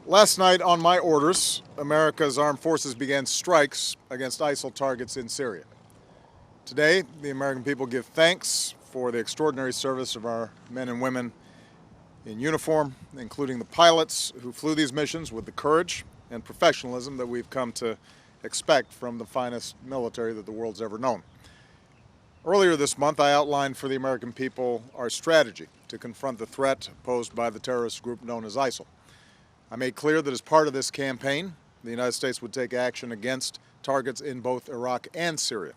Last night, on my orders, America's armed forces began strikes against ISIL targets in Syria. Today, the American people give thanks for the extraordinary service of our men and women in uniform, including the pilots who flew these missions with the courage and professionalism that we've come to expect from the finest military that the world's ever known. Earlier this month, I outlined for the American people our strategy to confront the threat posed by the terrorist group known as ISIL. I made clear that as part of this campaign, the United States would take action against targets in both Iraq and Syria,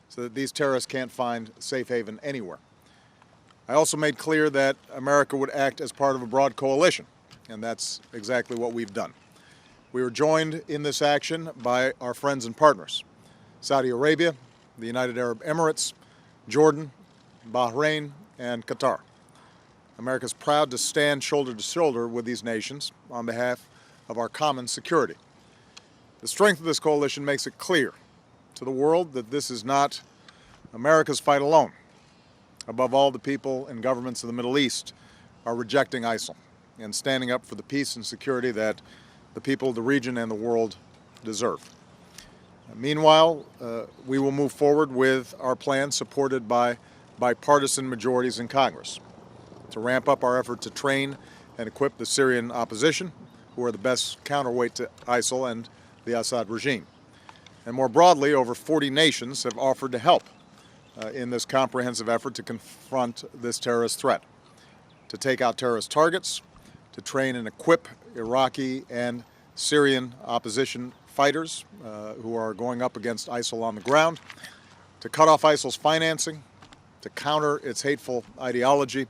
so that these terrorists can't find safe haven anywhere. I also made clear that America would act as part of a broad coalition, and that's exactly what we've done. We were joined in this action by our friends and partners: Saudi Arabia, the United Arab Emirates, Jordan, Bahrain, and Qatar. America is proud to stand shoulder to shoulder with these nations on behalf of our common security. The strength of this coalition makes it clear to the world that this is not America's fight alone. Above all, the people and governments of the Middle East are rejecting ISIL and standing up for the peace and security that the people of the region and the world deserve. Meanwhile, we will move forward with our plan, supported by bipartisan majorities in Congress, to ramp up our effort to train and equip the Syrian opposition, who are the best counterweight to ISIL and the Assad regime. And more broadly, over 40 nations have offered to help in this comprehensive effort to confront this terrorist threat, to take out terrorist targets, to train and equip Iraqi and Syrian opposition fighters who are going up against ISIL on the ground, to cut off ISIL's financing, to counter its hateful ideology,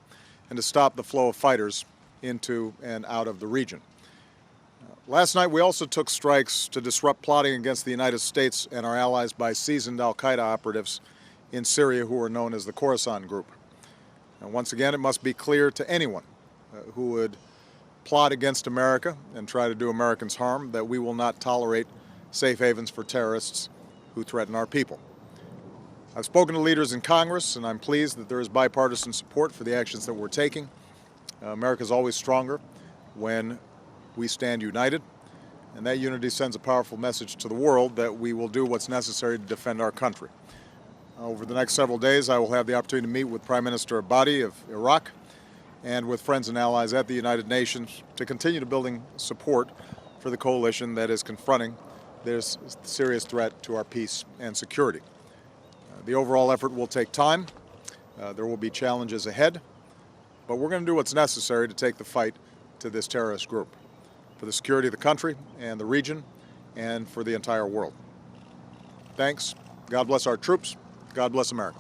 and to stop the flow of fighters into and out of the region. Last night, we also took strikes to disrupt plotting against the United States and our allies by seasoned al-qaeda operatives in Syria who are known as the Khorasan Group. And once again, it must be clear to anyone who would plot against America and try to do Americans harm that we will not tolerate safe havens for terrorists who threaten our people. I've spoken to leaders in Congress, and I'm pleased that there is bipartisan support for the actions that we're taking. America is always stronger when we stand united, and that unity sends a powerful message to the world that we will do what's necessary to defend our country. Over the next several days, I will have the opportunity to meet with Prime Minister Abadi of Iraq and with friends and allies at the United Nations to continue to building support for the coalition that is confronting this serious threat to our peace and security. The overall effort will take time. There will be challenges ahead, but we're going to do what's necessary to take the fight to this terrorist group for the security of the country and the region and for the entire world. Thanks. God bless our troops. God bless America.